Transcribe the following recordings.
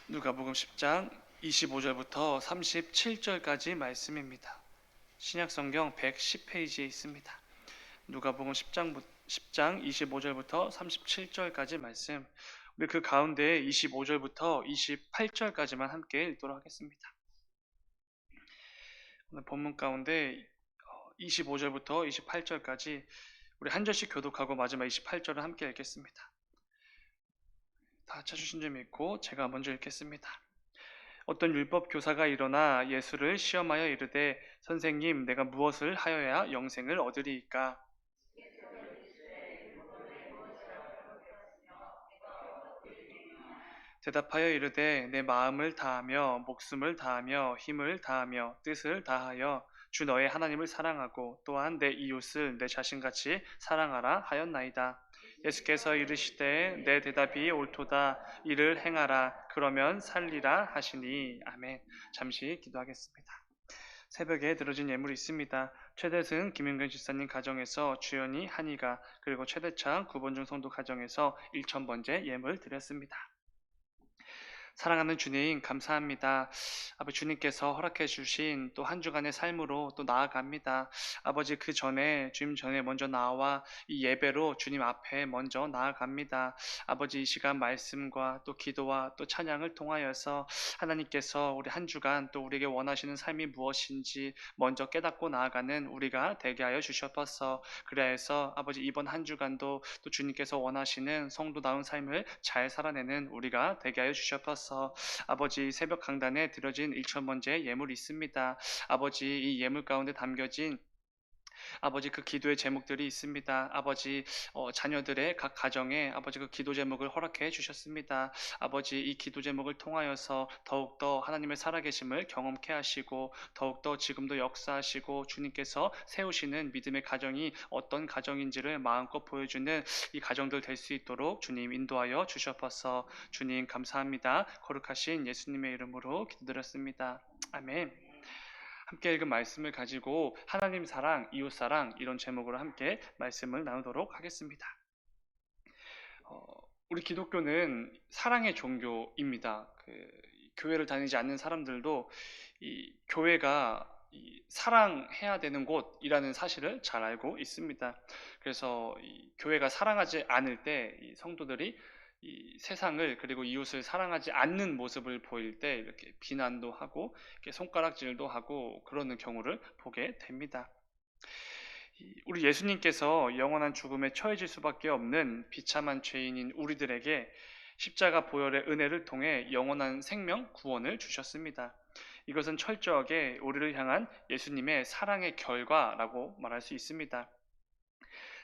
누가복음 10장 25절부터 37절까지 말씀입니다. 신약성경 110페이지에 있습니다. 누가복음 10장 25절부터 37절까지 말씀, 우리 그 가운데 25절부터 28절까지만 함께 읽도록 하겠습니다. 오늘 본문 가운데 25절부터 28절까지 우리 한 절씩 교독하고 마지막 28절을 함께 읽겠습니다. 다 찾으신 줄 믿고 제가 먼저 읽겠습니다. 어떤 율법 교사가 일어나 예수를 시험하여 이르되 선생님, 내가 무엇을 하여야 영생을 얻으리이까? 대답하여 이르되 내 마음을 다하며 목숨을 다하며 힘을 다하며 뜻을 다하여 주 너의 하나님을 사랑하고 또한 내 이웃을 내 자신같이 사랑하라 하였나이다. 예수께서 이르시되 내 대답이 옳도다. 이를 행하라. 그러면 살리라 하시니. 아멘. 잠시 기도하겠습니다. 새벽에 들어진 예물이 있습니다. 최대승 김윤경 집사님 가정에서 주연이 한이가, 그리고 최대창 구본중 성도 가정에서 1000번째 예물 드렸습니다. 사랑하는 주님, 감사합니다. 아버지, 주님께서 허락해 주신 또 한 주간의 삶으로 또 나아갑니다. 아버지, 그 전에 주님 전에 먼저 나와 이 예배로 주님 앞에 먼저 나아갑니다. 아버지, 이 시간 말씀과 또 기도와 또 찬양을 통하여서 하나님께서 우리 한 주간 또 우리에게 원하시는 삶이 무엇인지 먼저 깨닫고 나아가는 우리가 되게 하여 주셨어서, 그래서 아버지, 이번 한 주간도 또 주님께서 원하시는 성도다운 삶을 잘 살아내는 우리가 되게 하여 주셨어서, 아버지, 새벽 강단에 드려진 1000번째 예물이 있습니다. 아버지, 이 예물 가운데 담겨진 아버지, 그 기도의 제목들이 있습니다. 아버지, 자녀들의 각 가정에 아버지 그 기도 제목을 허락해 주셨습니다. 아버지, 이 기도 제목을 통하여서 더욱더 하나님의 살아계심을 경험케 하시고 더욱더 지금도 역사하시고 주님께서 세우시는 믿음의 가정이 어떤 가정인지를 마음껏 보여주는 이 가정들 될 수 있도록 주님 인도하여 주셨어서 주님 감사합니다. 거룩하신 예수님의 이름으로 기도드렸습니다. 아멘. 함께 읽은 말씀을 가지고 하나님 사랑, 이웃 사랑, 이런 제목으로 함께 말씀을 나누도록 하겠습니다. 우리 기독교는 사랑의 종교입니다. 교회를 다니지 않는 사람들도 이 교회가 사랑해야 되는 곳이라는 사실을 잘 알고 있습니다. 그래서 이 교회가 사랑하지 않을 때 이 성도들이 이 세상을 그리고 이웃을 사랑하지 않는 모습을 보일 때 이렇게 비난도 하고 이렇게 손가락질도 하고 그러는 경우를 보게 됩니다. 우리 예수님께서 영원한 죽음에 처해질 수밖에 없는 비참한 죄인인 우리들에게 십자가 보혈의 은혜를 통해 영원한 생명 구원을 주셨습니다. 이것은 철저하게 우리를 향한 예수님의 사랑의 결과라고 말할 수 있습니다.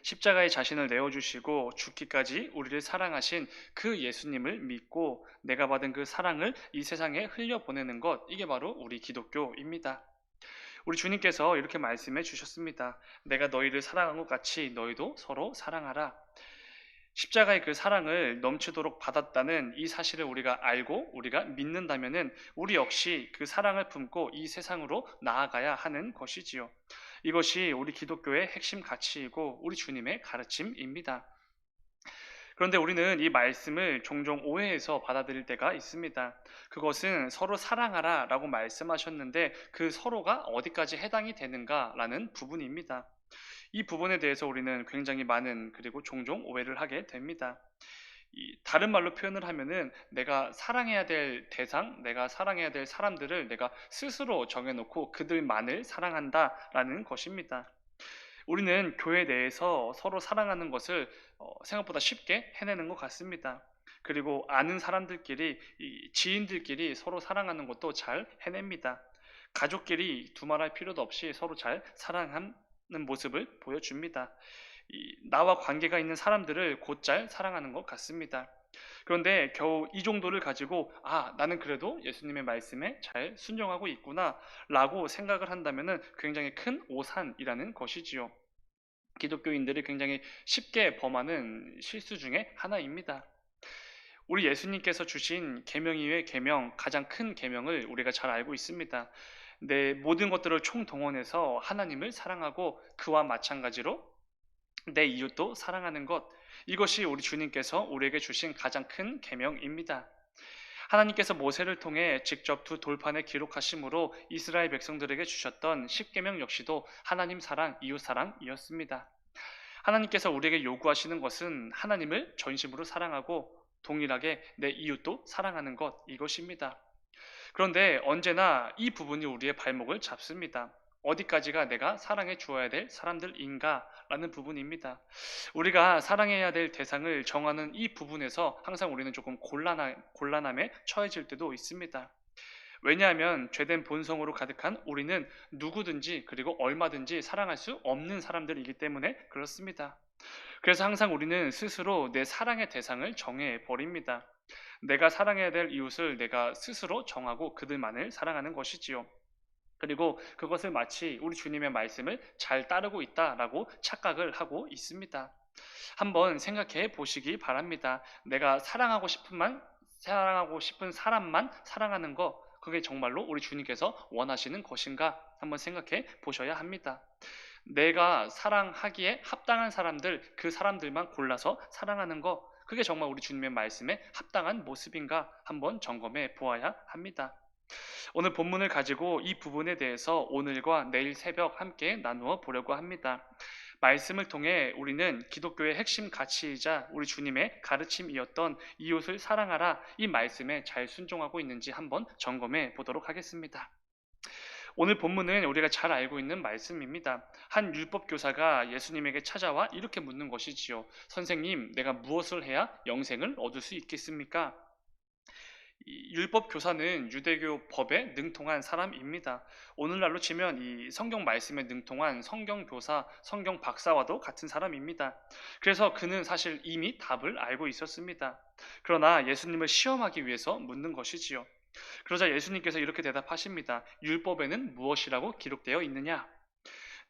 십자가에 자신을 내어주시고 죽기까지 우리를 사랑하신 그 예수님을 믿고 내가 받은 그 사랑을 이 세상에 흘려보내는 것, 이게 바로 우리 기독교입니다. 우리 주님께서 이렇게 말씀해 주셨습니다. 내가 너희를 사랑한 것 같이 너희도 서로 사랑하라. 십자가의 그 사랑을 넘치도록 받았다는 이 사실을 우리가 알고 우리가 믿는다면은 우리 역시 그 사랑을 품고 이 세상으로 나아가야 하는 것이지요. 이것이 우리 기독교의 핵심 가치이고 우리 주님의 가르침입니다. 그런데 우리는 이 말씀을 종종 오해해서 받아들일 때가 있습니다. 그것은 서로 사랑하라 라고 말씀하셨는데 그 서로가 어디까지 해당이 되는가라는 부분입니다. 이 부분에 대해서 우리는 굉장히 많은 그리고 종종 오해를 하게 됩니다. 다른 말로 표현을 하면은 내가 사랑해야 될 대상, 내가 사랑해야 될 사람들을 내가 스스로 정해놓고 그들만을 사랑한다라는 것입니다. 우리는 교회 내에서 서로 사랑하는 것을 생각보다 쉽게 해내는 것 같습니다. 그리고 아는 사람들끼리, 지인들끼리 서로 사랑하는 것도 잘 해냅니다. 가족끼리 두말할 필요도 없이 서로 잘 사랑하는 모습을 보여줍니다. 나와 관계가 있는 사람들을 곧잘 사랑하는 것 같습니다. 그런데 겨우 이 정도를 가지고 나는 그래도 예수님의 말씀에 잘 순종하고 있구나 라고 생각을 한다면 굉장히 큰 오산이라는 것이지요. 기독교인들이 굉장히 쉽게 범하는 실수 중에 하나입니다. 우리 예수님께서 주신 계명 이외의 계명, 가장 큰 계명을 우리가 잘 알고 있습니다. 내 모든 것들을 총동원해서 하나님을 사랑하고 그와 마찬가지로 내 이웃도 사랑하는 것, 이것이 우리 주님께서 우리에게 주신 가장 큰 계명입니다. 하나님께서 모세를 통해 직접 두 돌판에 기록하심으로 이스라엘 백성들에게 주셨던 십계명 역시도 하나님 사랑, 이웃 사랑이었습니다. 하나님께서 우리에게 요구하시는 것은 하나님을 전심으로 사랑하고 동일하게 내 이웃도 사랑하는 것, 이것입니다. 그런데 언제나 이 부분이 우리의 발목을 잡습니다. 어디까지가 내가 사랑해 주어야 될 사람들인가? 라는 부분입니다. 우리가 사랑해야 될 대상을 정하는 이 부분에서 항상 우리는 조금 곤란함에 처해질 때도 있습니다. 왜냐하면 죄된 본성으로 가득한 우리는 누구든지 그리고 얼마든지 사랑할 수 없는 사람들이기 때문에 그렇습니다. 그래서 항상 우리는 스스로 내 사랑의 대상을 정해 버립니다. 내가 사랑해야 될 이웃을 내가 스스로 정하고 그들만을 사랑하는 것이지요. 그리고 그것을 마치 우리 주님의 말씀을 잘 따르고 있다라고 착각을 하고 있습니다. 한번 생각해 보시기 바랍니다. 내가 사랑하고 싶은 사람만 사랑하는 거, 그게 정말로 우리 주님께서 원하시는 것인가? 한번 생각해 보셔야 합니다. 내가 사랑하기에 합당한 사람들, 그 사람들만 골라서 사랑하는 거, 그게 정말 우리 주님의 말씀에 합당한 모습인가? 한번 점검해 보아야 합니다. 오늘 본문을 가지고 이 부분에 대해서 오늘과 내일 새벽 함께 나누어 보려고 합니다. 말씀을 통해 우리는 기독교의 핵심 가치이자 우리 주님의 가르침이었던 이웃을 사랑하라, 이 말씀에 잘 순종하고 있는지 한번 점검해 보도록 하겠습니다. 오늘 본문은 우리가 잘 알고 있는 말씀입니다. 한 율법 교사가 예수님에게 찾아와 이렇게 묻는 것이지요. 선생님, 내가 무엇을 해야 영생을 얻을 수 있겠습니까? 이 율법 교사는 유대교 법에 능통한 사람입니다. 오늘날로 치면 이 성경 말씀에 능통한 성경 교사, 성경 박사와도 같은 사람입니다. 그래서 그는 사실 이미 답을 알고 있었습니다. 그러나 예수님을 시험하기 위해서 묻는 것이지요. 그러자 예수님께서 이렇게 대답하십니다. 율법에는 무엇이라고 기록되어 있느냐?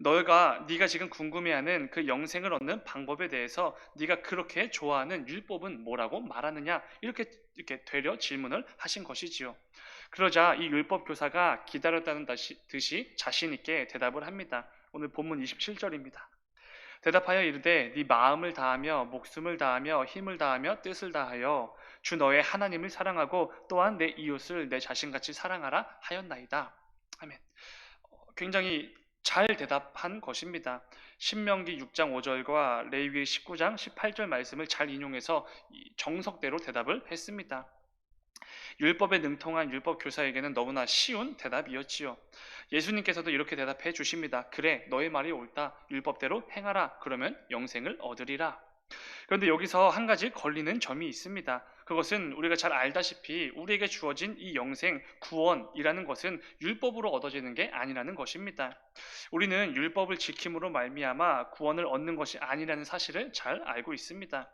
네가 지금 궁금해하는 그 영생을 얻는 방법에 대해서 네가 그렇게 좋아하는 율법은 뭐라고 말하느냐? 이렇게 되려 질문을 하신 것이지요. 그러자 이 율법 교사가 기다렸다는 듯이 자신 있게 대답을 합니다. 오늘 본문 27절입니다. 대답하여 이르되 네 마음을 다하며 목숨을 다하며 힘을 다하며 뜻을 다하여 주 너의 하나님을 사랑하고 또한 내 이웃을 내 자신같이 사랑하라 하였나이다. 아멘. 굉장히 잘 대답한 것입니다. 신명기 6장 5절과 레위기 19장 18절 말씀을 잘 인용해서 정석대로 대답을 했습니다. 율법에 능통한 율법 교사에게는 너무나 쉬운 대답이었지요. 예수님께서도 이렇게 대답해 주십니다. 그래, 너의 말이 옳다. 율법대로 행하라. 그러면 영생을 얻으리라. 그런데 여기서 한 가지 걸리는 점이 있습니다. 그것은 우리가 잘 알다시피 우리에게 주어진 이 영생, 구원이라는 것은 율법으로 얻어지는 게 아니라는 것입니다. 우리는 율법을 지킴으로 말미암아 구원을 얻는 것이 아니라는 사실을 잘 알고 있습니다.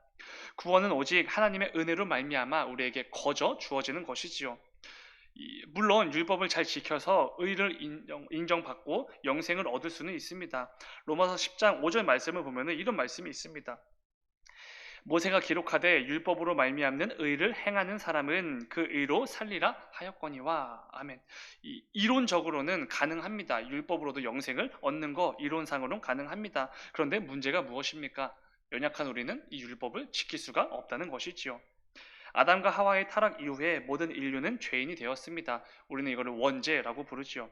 구원은 오직 하나님의 은혜로 말미암아 우리에게 거저 주어지는 것이지요. 물론 율법을 잘 지켜서 의를 인정받고 영생을 얻을 수는 있습니다. 로마서 10장 5절 말씀을 보면 이런 말씀이 있습니다. 모세가 기록하되 율법으로 말미암는 의를 행하는 사람은 그 의로 살리라 하였거니와. 아멘. 이론적으로는 가능합니다. 율법으로도 영생을 얻는 거 이론상으로는 가능합니다. 그런데 문제가 무엇입니까? 연약한 우리는 이 율법을 지킬 수가 없다는 것이지요. 아담과 하와의 타락 이후에 모든 인류는 죄인이 되었습니다. 우리는 이거를 원죄라고 부르지요.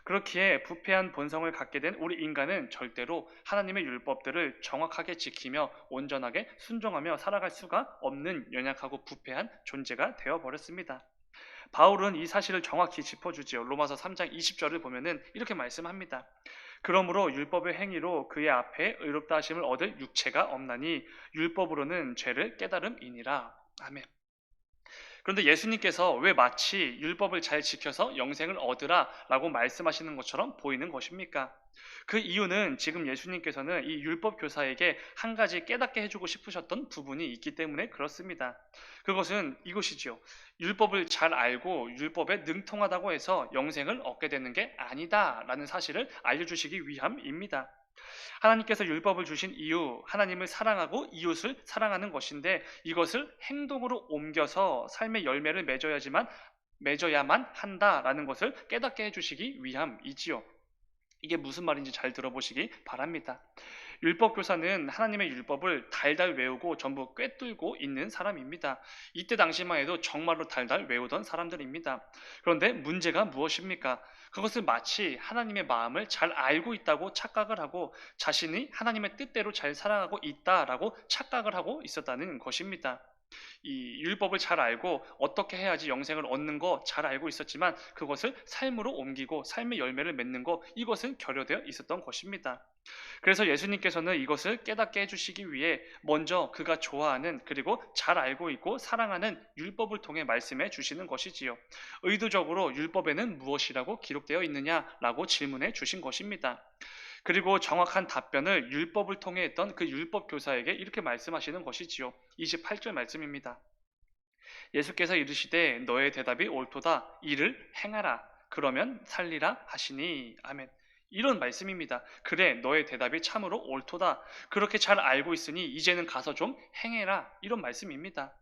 그렇기에 부패한 본성을 갖게 된 우리 인간은 절대로 하나님의 율법들을 정확하게 지키며 온전하게 순종하며 살아갈 수가 없는 연약하고 부패한 존재가 되어버렸습니다. 바울은 이 사실을 정확히 짚어주지요. 로마서 3장 20절을 보면은 이렇게 말씀합니다. 그러므로 율법의 행위로 그의 앞에 의롭다 하심을 얻을 육체가 없나니 율법으로는 죄를 깨달음이니라. 아멘. 그런데 예수님께서 왜 마치 율법을 잘 지켜서 영생을 얻으라 라고 말씀하시는 것처럼 보이는 것입니까? 그 이유는 지금 예수님께서는 이 율법 교사에게 한 가지 깨닫게 해주고 싶으셨던 부분이 있기 때문에 그렇습니다. 그것은 이것이지요. 율법을 잘 알고 율법에 능통하다고 해서 영생을 얻게 되는 게 아니다 라는 사실을 알려주시기 위함입니다. 하나님께서 율법을 주신 이유, 하나님을 사랑하고 이웃을 사랑하는 것인데 이것을 행동으로 옮겨서 삶의 열매를 맺어야만 한다라는 것을 깨닫게 해주시기 위함이지요. 이게 무슨 말인지 잘 들어보시기 바랍니다. 율법 교사는 하나님의 율법을 달달 외우고 전부 꿰뚫고 있는 사람입니다. 이때 당시만 해도 정말로 달달 외우던 사람들입니다. 그런데 문제가 무엇입니까? 그것은 마치 하나님의 마음을 잘 알고 있다고 착각을 하고 자신이 하나님의 뜻대로 잘 살아가고 있다라고 착각을 하고 있었다는 것입니다. 이 율법을 잘 알고 어떻게 해야지 영생을 얻는 거 잘 알고 있었지만 그것을 삶으로 옮기고 삶의 열매를 맺는 거, 이것은 결여되어 있었던 것입니다. 그래서 예수님께서는 이것을 깨닫게 해주시기 위해 먼저 그가 좋아하는, 그리고 잘 알고 있고 사랑하는 율법을 통해 말씀해 주시는 것이지요. 의도적으로 율법에는 무엇이라고 기록되어 있느냐라고 질문해 주신 것입니다. 그리고 정확한 답변을 율법을 통해 했던 그 율법 교사에게 이렇게 말씀하시는 것이지요. 28절 말씀입니다. 예수께서 이르시되 너의 대답이 옳도다. 이를 행하라. 그러면 살리라 하시니. 아멘. 이런 말씀입니다. 그래, 너의 대답이 참으로 옳도다. 그렇게 잘 알고 있으니 이제는 가서 좀 행해라. 이런 말씀입니다.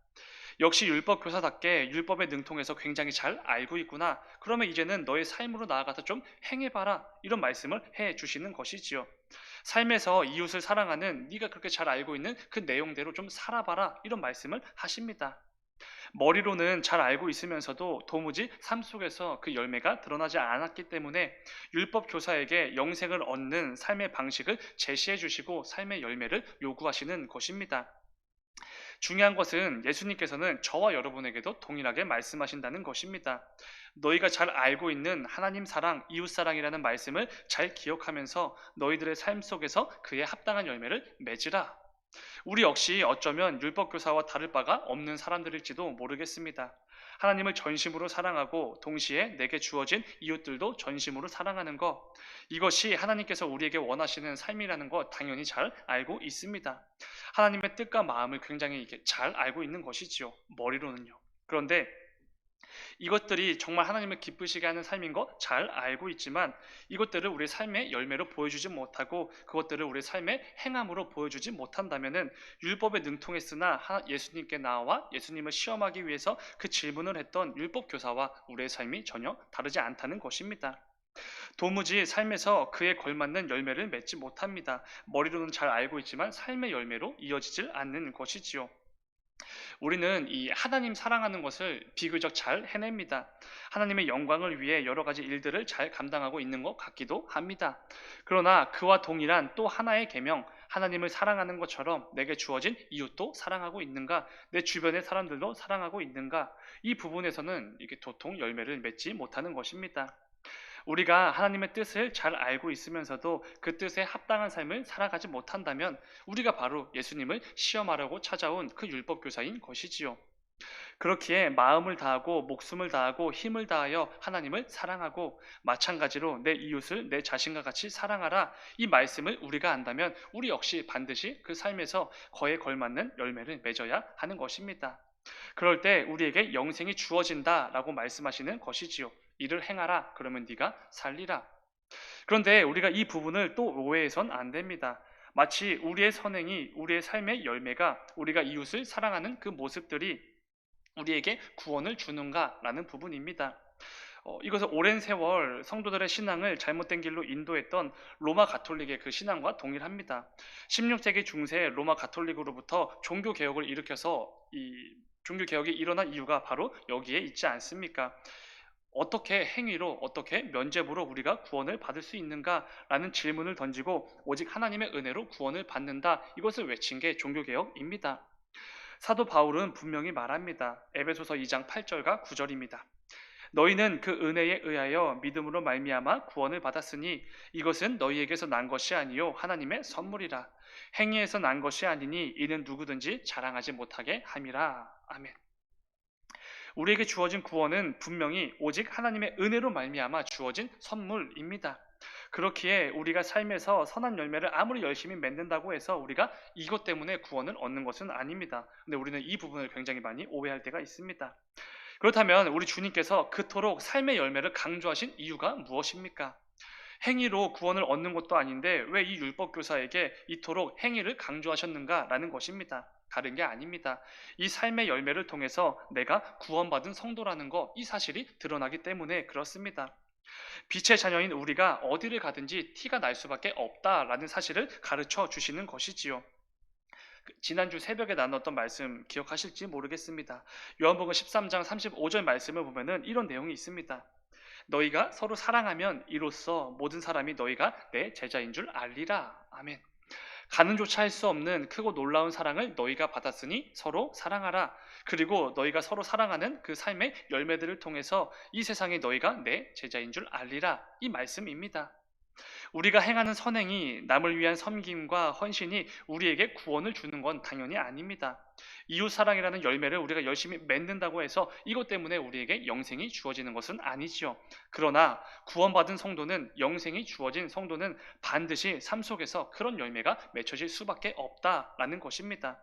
역시 율법 교사답게 율법에 능통해서 굉장히 잘 알고 있구나. 그러면 이제는 너의 삶으로 나아가서 좀 행해봐라. 이런 말씀을 해 주시는 것이지요. 삶에서 이웃을 사랑하는, 네가 그렇게 잘 알고 있는 그 내용대로 좀 살아봐라. 이런 말씀을 하십니다. 머리로는 잘 알고 있으면서도 도무지 삶 속에서 그 열매가 드러나지 않았기 때문에 율법 교사에게 영생을 얻는 삶의 방식을 제시해 주시고 삶의 열매를 요구하시는 것입니다. 중요한 것은 예수님께서는 저와 여러분에게도 동일하게 말씀하신다는 것입니다. 너희가 잘 알고 있는 하나님 사랑, 이웃 사랑이라는 말씀을 잘 기억하면서 너희들의 삶 속에서 그에 합당한 열매를 맺으라. 우리 역시 어쩌면 율법 교사와 다를 바가 없는 사람들일지도 모르겠습니다. 하나님을 전심으로 사랑하고 동시에 내게 주어진 이웃들도 전심으로 사랑하는 것, 이것이 하나님께서 우리에게 원하시는 삶이라는 것 당연히 잘 알고 있습니다. 하나님의 뜻과 마음을 굉장히 잘 알고 있는 것이지요. 머리로는요. 그런데 이것들이 정말 하나님을 기쁘시게 하는 삶인 거 잘 알고 있지만 이것들을 우리 삶의 열매로 보여주지 못하고 그것들을 우리 삶의 행함으로 보여주지 못한다면은 율법에 능통했으나 예수님께 나와 예수님을 시험하기 위해서 그 질문을 했던 율법 교사와 우리의 삶이 전혀 다르지 않다는 것입니다. 도무지 삶에서 그에 걸맞는 열매를 맺지 못합니다. 머리로는 잘 알고 있지만 삶의 열매로 이어지질 않는 것이지요. 우리는 이 하나님 사랑하는 것을 비교적 잘 해냅니다. 하나님의 영광을 위해 여러 가지 일들을 잘 감당하고 있는 것 같기도 합니다. 그러나 그와 동일한 또 하나의 계명, 하나님을 사랑하는 것처럼 내게 주어진 이웃도 사랑하고 있는가, 내 주변의 사람들도 사랑하고 있는가, 이 부분에서는 이게 도통 열매를 맺지 못하는 것입니다. 우리가 하나님의 뜻을 잘 알고 있으면서도 그 뜻에 합당한 삶을 살아가지 못한다면 우리가 바로 예수님을 시험하려고 찾아온 그 율법 교사인 것이지요. 그렇기에 마음을 다하고 목숨을 다하고 힘을 다하여 하나님을 사랑하고 마찬가지로 내 이웃을 내 자신과 같이 사랑하라, 이 말씀을 우리가 안다면 우리 역시 반드시 그 삶에서 거에 걸맞는 열매를 맺어야 하는 것입니다. 그럴 때 우리에게 영생이 주어진다라고 말씀하시는 것이지요. 이를 행하라. 그러면 네가 살리라. 그런데 우리가 이 부분을 또 오해해선 안 됩니다. 마치 우리의 선행이, 우리의 삶의 열매가, 우리가 이웃을 사랑하는 그 모습들이 우리에게 구원을 주는가라는 부분입니다. 이것은 오랜 세월 성도들의 신앙을 잘못된 길로 인도했던 로마 가톨릭의 그 신앙과 동일합니다. 16세기 중세 로마 가톨릭으로부터 종교 개혁을 일으켜서 이 종교 개혁이 일어난 이유가 바로 여기에 있지 않습니까? 어떻게 행위로, 어떻게 면죄부로 우리가 구원을 받을 수 있는가라는 질문을 던지고 오직 하나님의 은혜로 구원을 받는다, 이것을 외친 게 종교개혁입니다. 사도 바울은 분명히 말합니다. 에베소서 2장 8절과 9절입니다. 너희는 그 은혜에 의하여 믿음으로 말미암아 구원을 받았으니 이것은 너희에게서 난 것이 아니요 하나님의 선물이라. 행위에서 난 것이 아니니 이는 누구든지 자랑하지 못하게 함이라. 아멘. 우리에게 주어진 구원은 분명히 오직 하나님의 은혜로 말미암아 주어진 선물입니다. 그렇기에 우리가 삶에서 선한 열매를 아무리 열심히 맺는다고 해서 우리가 이것 때문에 구원을 얻는 것은 아닙니다. 근데 우리는 이 부분을 굉장히 많이 오해할 때가 있습니다. 그렇다면 우리 주님께서 그토록 삶의 열매를 강조하신 이유가 무엇입니까? 행위로 구원을 얻는 것도 아닌데 왜 이 율법 교사에게 이토록 행위를 강조하셨는가라는 것입니다. 다른 게 아닙니다. 이 삶의 열매를 통해서 내가 구원받은 성도라는 것, 이 사실이 드러나기 때문에 그렇습니다. 빛의 자녀인 우리가 어디를 가든지 티가 날 수밖에 없다라는 사실을 가르쳐 주시는 것이지요. 지난주 새벽에 나눴던 말씀 기억하실지 모르겠습니다. 요한복음 13장 35절 말씀을 보면은 이런 내용이 있습니다. 너희가 서로 사랑하면 이로써 모든 사람이 너희가 내 제자인 줄 알리라. 아멘. 가는조차 할 수 없는 크고 놀라운 사랑을 너희가 받았으니 서로 사랑하라. 그리고 너희가 서로 사랑하는 그 삶의 열매들을 통해서 이 세상에 너희가 내 제자인 줄 알리라. 이 말씀입니다. 우리가 행하는 선행이 남을 위한 섬김과 헌신이 우리에게 구원을 주는 건 당연히 아닙니다. 이웃사랑이라는 열매를 우리가 열심히 맺는다고 해서 이것 때문에 우리에게 영생이 주어지는 것은 아니지요. 그러나 구원받은 성도는, 영생이 주어진 성도는 반드시 삶 속에서 그런 열매가 맺혀질 수밖에 없다라는 것입니다.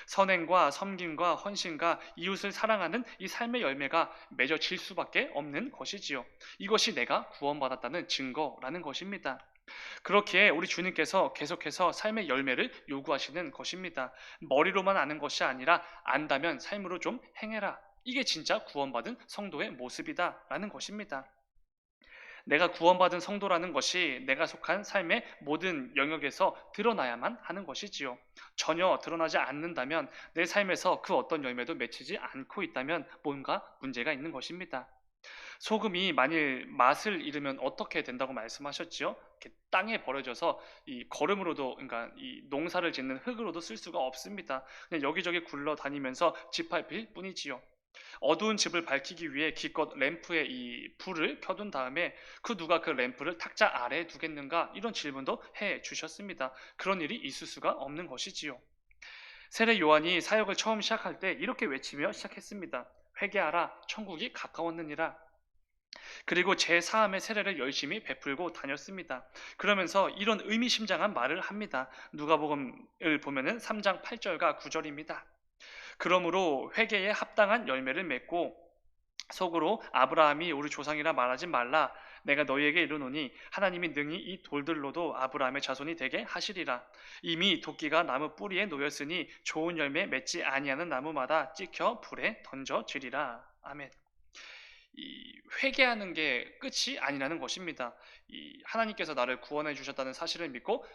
선행과 섬김과 헌신과 이웃을 사랑하는 이 삶의 열매가 맺어질 수밖에 없는 것이지요. 이것이 내가 구원받았다는 증거라는 것입니다. 그렇기에 우리 주님께서 계속해서 삶의 열매를 요구하시는 것입니다. 머리로만 아는 것이 아니라 안다면 삶으로 좀 행해라. 이게 진짜 구원받은 성도의 모습이다라는 것입니다. 내가 구원받은 성도라는 것이 내가 속한 삶의 모든 영역에서 드러나야만 하는 것이지요. 전혀 드러나지 않는다면, 내 삶에서 그 어떤 열매도 맺히지 않고 있다면 뭔가 문제가 있는 것입니다. 소금이 만일 맛을 잃으면 어떻게 된다고 말씀하셨지요? 이렇게 땅에 버려져서 이 거름으로도, 그러니까 이 농사를 짓는 흙으로도 쓸 수가 없습니다. 그냥 여기저기 굴러다니면서 짓밟힐 뿐이지요. 어두운 집을 밝히기 위해 기껏 램프에 이 불을 켜둔 다음에 누가 그 램프를 탁자 아래에 두겠는가, 이런 질문도 해 주셨습니다. 그런 일이 있을 수가 없는 것이지요. 세례 요한이 사역을 처음 시작할 때 이렇게 외치며 시작했습니다. 회개하라, 천국이 가까웠느니라. 그리고 제 사함의 세례를 열심히 베풀고 다녔습니다. 그러면서 이런 의미심장한 말을 합니다. 누가복음을 보면은 3장 8절과 9절입니다. 그러므로 회개에 합당한 열매를 맺고 속으로 아브라함이 우리 조상이라 말하지 말라. 내가 너희에게 이르노니 하나님이 능히 이 돌들로도 아브라함의 자손이 되게 하시리라. 이미 도끼가 나무 뿌리에 놓였으니 좋은 열매 맺지 아니하는 나무마다 찍혀 불에 던져지리라. 아멘. 이 회개하는 게 끝이 아니라는 것입니다. 이 하나님께서 나를 구원해 주셨다는 사실을 믿고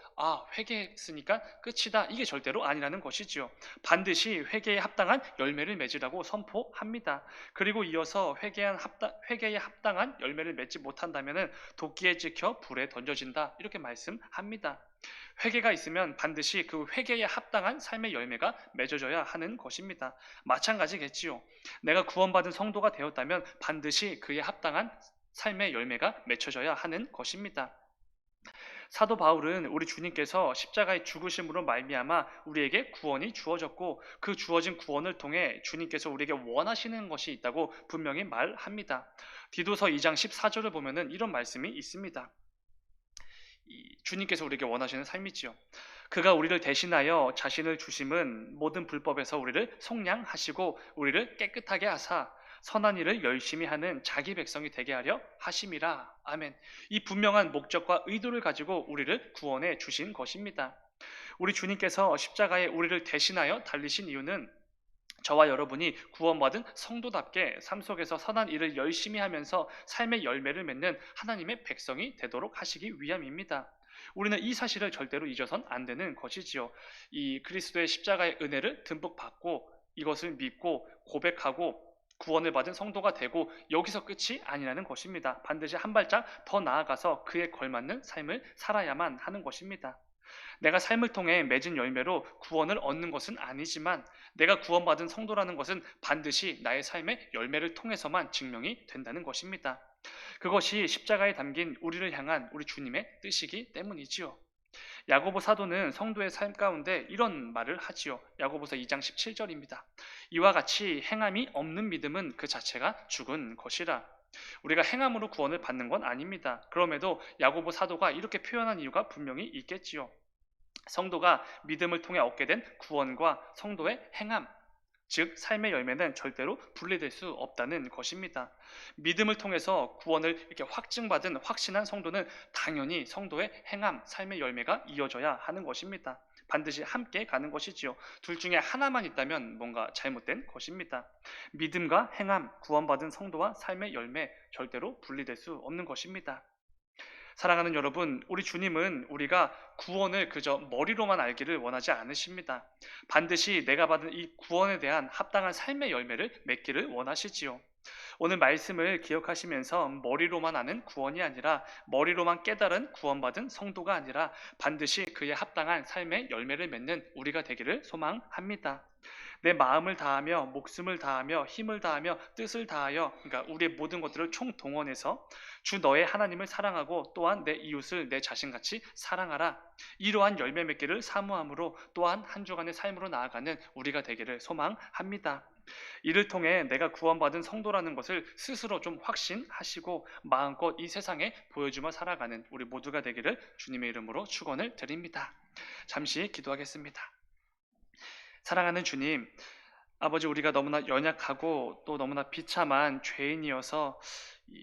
회개했으니까 끝이다, 이게 절대로 아니라는 것이지요. 반드시 회개에 합당한 열매를 맺으라고 선포합니다. 그리고 이어서 회개에 합당한 열매를 맺지 못한다면 도끼에 찍혀 불에 던져진다, 이렇게 말씀합니다. 회개가 있으면 반드시 그 회개에 합당한 삶의 열매가 맺어져야 하는 것입니다. 마찬가지겠지요. 내가 구원받은 성도가 되었다면 반드시 그에 합당한 삶의 열매가 맺혀져야 하는 것입니다. 사도 바울은 우리 주님께서 십자가의 죽으심으로 말미암아 우리에게 구원이 주어졌고, 그 주어진 구원을 통해 주님께서 우리에게 원하시는 것이 있다고 분명히 말합니다. 디도서 2장 14절을 보면은 이런 말씀이 있습니다. 주님께서 우리에게 원하시는 삶이지요. 그가 우리를 대신하여 자신을 주심은 모든 불법에서 우리를 속량하시고 우리를 깨끗하게 하사 선한 일을 열심히 하는 자기 백성이 되게 하려 하심이라. 아멘. 이 분명한 목적과 의도를 가지고 우리를 구원해 주신 것입니다. 우리 주님께서 십자가에 우리를 대신하여 달리신 이유는 저와 여러분이 구원받은 성도답게 삶 속에서 선한 일을 열심히 하면서 삶의 열매를 맺는 하나님의 백성이 되도록 하시기 위함입니다. 우리는 이 사실을 절대로 잊어선 안 되는 것이지요. 이 그리스도의 십자가의 은혜를 듬뿍 받고 이것을 믿고 고백하고 구원을 받은 성도가 되고 여기서 끝이 아니라는 것입니다. 반드시 한 발짝 더 나아가서 그에 걸맞는 삶을 살아야만 하는 것입니다. 내가 삶을 통해 맺은 열매로 구원을 얻는 것은 아니지만, 내가 구원받은 성도라는 것은 반드시 나의 삶의 열매를 통해서만 증명이 된다는 것입니다. 그것이 십자가에 담긴 우리를 향한 우리 주님의 뜻이기 때문이지요. 야고보 사도는 성도의 삶 가운데 이런 말을 하지요. 야고보서 2장 17절입니다. 이와 같이 행함이 없는 믿음은 그 자체가 죽은 것이라. 우리가 행함으로 구원을 받는 건 아닙니다. 그럼에도 야고보 사도가 이렇게 표현한 이유가 분명히 있겠지요. 성도가 믿음을 통해 얻게 된 구원과 성도의 행함, 즉 삶의 열매는 절대로 분리될 수 없다는 것입니다. 믿음을 통해서 구원을 이렇게 확증받은 확신한 성도는 당연히 성도의 행함, 삶의 열매가 이어져야 하는 것입니다. 반드시 함께 가는 것이지요. 둘 중에 하나만 있다면 뭔가 잘못된 것입니다. 믿음과 행함, 구원받은 성도와 삶의 열매, 절대로 분리될 수 없는 것입니다. 사랑하는 여러분, 우리 주님은 우리가 구원을 그저 머리로만 알기를 원하지 않으십니다. 반드시 내가 받은 이 구원에 대한 합당한 삶의 열매를 맺기를 원하시지요. 오늘 말씀을 기억하시면서 머리로만 아는 구원이 아니라 머리로만 깨달은 구원받은 성도가 아니라 반드시 그에 합당한 삶의 열매를 맺는 우리가 되기를 소망합니다. 내 마음을 다하며 목숨을 다하며 힘을 다하며 뜻을 다하여, 그러니까 우리의 모든 것들을 총동원해서 주 너의 하나님을 사랑하고 또한 내 이웃을 내 자신같이 사랑하라. 이러한 열매 맺기를 사모함으로 또한 한 주간의 삶으로 나아가는 우리가 되기를 소망합니다. 이를 통해 내가 구원받은 성도라는 것을 스스로 좀 확신하시고 마음껏 이 세상에 보여주며 살아가는 우리 모두가 되기를 주님의 이름으로 축원을 드립니다. 잠시 기도하겠습니다. 사랑하는 주님, 아버지, 우리가 너무나 연약하고 또 너무나 비참한 죄인이어서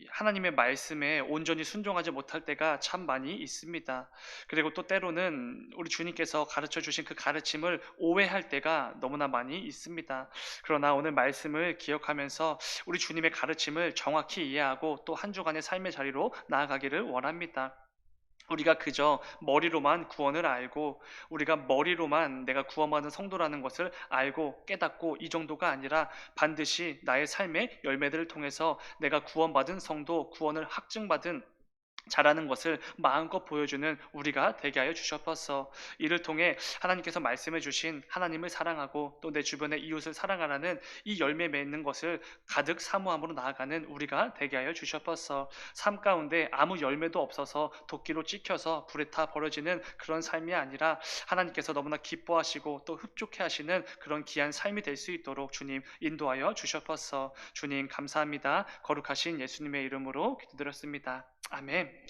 하나님의 말씀에 온전히 순종하지 못할 때가 참 많이 있습니다. 그리고 또 때로는 우리 주님께서 가르쳐 주신 그 가르침을 오해할 때가 너무나 많이 있습니다. 그러나 오늘 말씀을 기억하면서 우리 주님의 가르침을 정확히 이해하고 또 한 주간의 삶의 자리로 나아가기를 원합니다. 우리가 그저 머리로만 구원을 알고 우리가 머리로만 내가 구원받은 성도라는 것을 알고 깨닫고 이 정도가 아니라 반드시 나의 삶의 열매들을 통해서 내가 구원받은 성도, 구원을 확증받은 자라는 것을 마음껏 보여주는 우리가 되게 하여 주셨소. 이를 통해 하나님께서 말씀해 주신 하나님을 사랑하고 또 내 주변의 이웃을 사랑하라는 이 열매 맺는 것을 가득 사모함으로 나아가는 우리가 되게 하여 주셨소. 삶 가운데 아무 열매도 없어서 도끼로 찍혀서 불에 타 버려지는 그런 삶이 아니라 하나님께서 너무나 기뻐하시고 또 흡족해 하시는 그런 귀한 삶이 될 수 있도록 주님 인도하여 주셨소. 주님 감사합니다. 거룩하신 예수님의 이름으로 기도드렸습니다. 아멘.